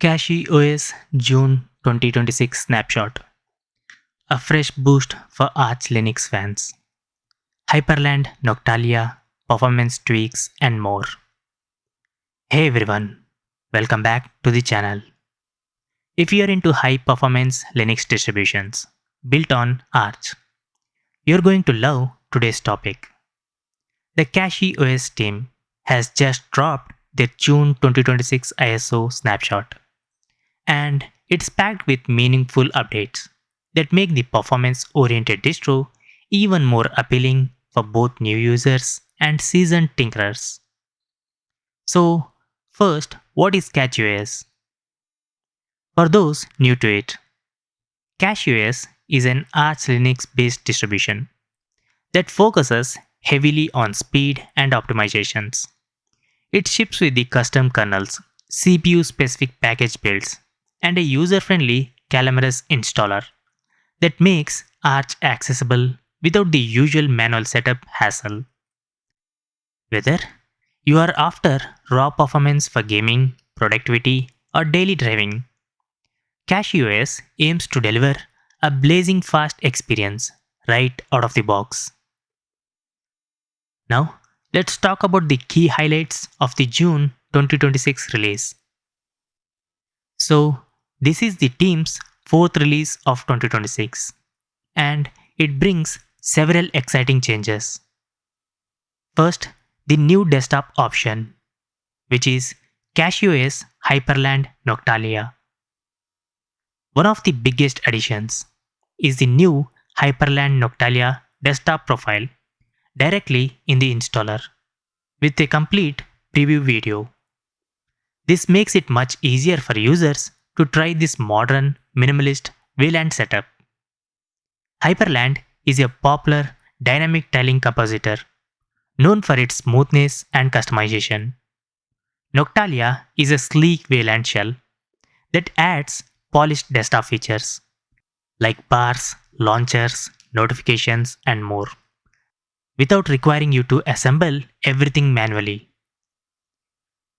CachyOS June 2026 snapshot. A fresh boost for Arch Linux fans. Hyprland Noctalia, performance tweaks and more. Hey everyone, welcome back to the channel. If you are into high performance Linux distributions built on Arch, you're going to love today's topic. The CachyOS team has just dropped their June 2026 ISO snapshot, and it's packed with meaningful updates that make the performance-oriented distro even more appealing for both new users and seasoned tinkerers. So, first, what is CachyOS? For those new to it, CachyOS is an Arch Linux-based distribution that focuses heavily on speed and optimizations. It ships with the custom kernels, CPU-specific package builds, and a user-friendly Calamarus installer that makes Arch accessible without the usual manual setup hassle. Whether you are after raw performance for gaming, productivity, or daily driving, CachyOS aims to deliver a blazing fast experience right out of the box. Now, let's talk about the key highlights of the June 2026 release. So, this is the team's fourth release of 2026, and it brings several exciting changes. First, the new desktop option, which is CachyOS Hyprland Noctalia. One of the biggest additions is the new Hyprland Noctalia desktop profile directly in the installer with a complete preview video. This makes it much easier for users to try this modern, minimalist VLAN setup. Hyprland is a popular dynamic tiling compositor known for its smoothness and customization. Noctalia is a sleek VLAN shell that adds polished desktop features like bars, launchers, notifications, and more, without requiring you to assemble everything manually.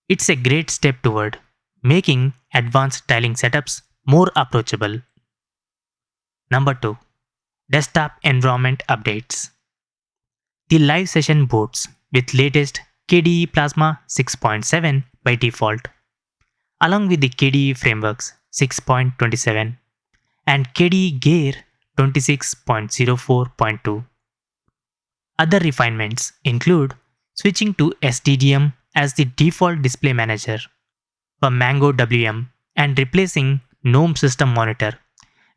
It's a great step toward making advanced tiling setups more approachable. Number 2. Desktop environment updates. The live session boots with latest KDE Plasma 6.7 by default, along with the KDE frameworks 6.27 and KDE Gear 26.04.2. Other refinements include switching to SDDM as the default display manager for MangoWM and replacing GNOME System Monitor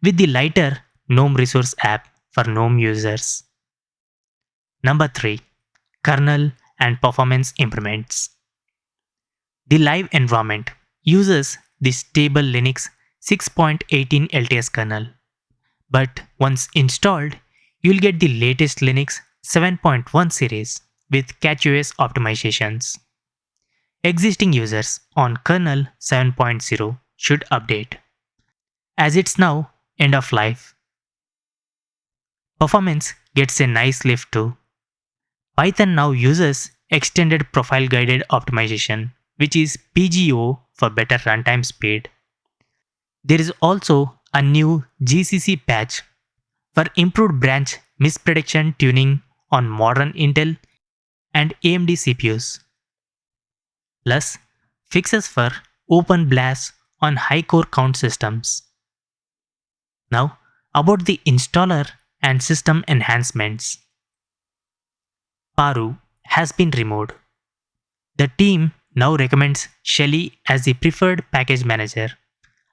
with the lighter GNOME Resource app for GNOME users. Number 3. Kernel and performance improvements. The live environment uses the stable Linux 6.18 LTS kernel, but once installed, you'll get the latest Linux 7.1 series with CachyOS optimizations. Existing users on kernel 7.0 should update, as it's now end of life. Performance gets a nice lift too. Python now uses extended profile guided optimization, which is PGO for better runtime speed. There is also a new GCC patch for improved branch misprediction tuning on modern Intel and AMD CPUs. Plus, fixes for open blast on high core count systems. Now, about the installer and system enhancements. Paru has been removed. The team now recommends Shelly as the preferred package manager,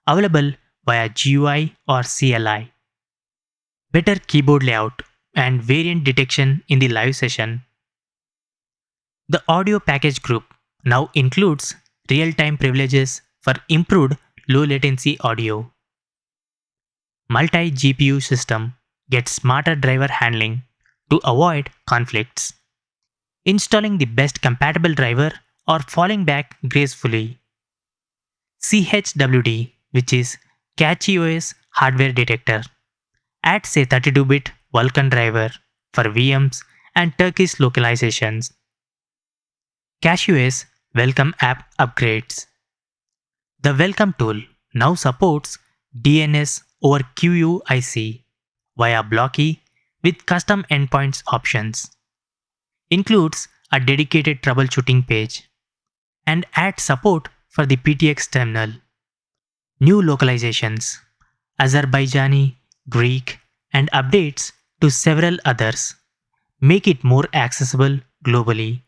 available via GUI or CLI. Better keyboard layout and variant detection in the live session. The audio package group now includes real-time privileges for improved low latency audio. Multi-GPU system gets smarter driver handling to avoid conflicts. Installing the best compatible driver or falling back gracefully. CHWD, which is CachyOS Hardware Detector, adds a 32-bit Vulkan driver for VMs and Turkish localizations. CachyOS Welcome app upgrades. The Welcome tool now supports DNS-over-QUIC via Blocky with custom endpoints options, includes a dedicated troubleshooting page, and adds support for the PTX terminal. New localizations, Azerbaijani, Greek, and updates to several others make it more accessible globally.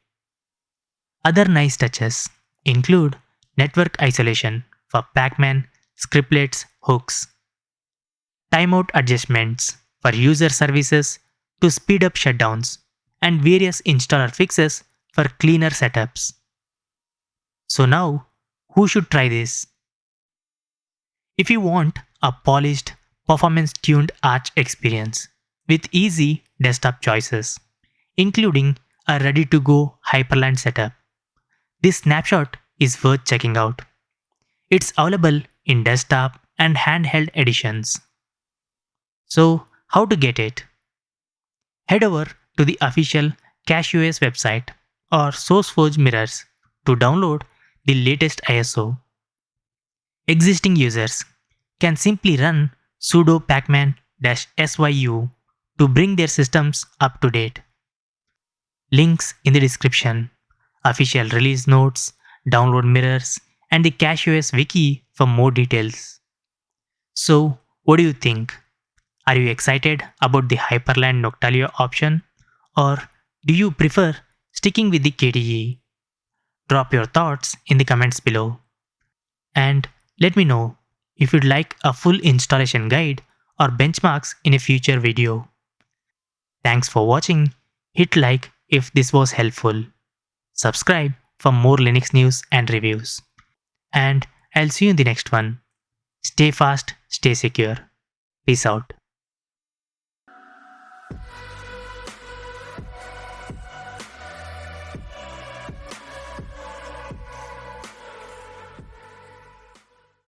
Other nice touches include network isolation for pacman, scriptlets, hooks, timeout adjustments for user services to speed up shutdowns, and various installer fixes for cleaner setups. So now, who should try this? If you want a polished, performance-tuned Arch experience with easy desktop choices, including a ready-to-go Hyprland setup, this snapshot is worth checking out. It's available in desktop and handheld editions. So, how to get it? Head over to the official CachyOS website or SourceForge mirrors to download the latest ISO. Existing users can simply run sudo pacman-syu to bring their systems up to date. Links in the description, official release notes, download mirrors, and the CachyOS wiki for more details. So, what do you think? Are you excited about the Hyprland Noctalia option, or do you prefer sticking with the KDE? Drop your thoughts in the comments below. And let me know if you'd like a full installation guide or benchmarks in a future video. Thanks for watching. Hit like if this was helpful. Subscribe for more Linux news and reviews. And I'll see you in the next one. Stay fast, stay secure. Peace out.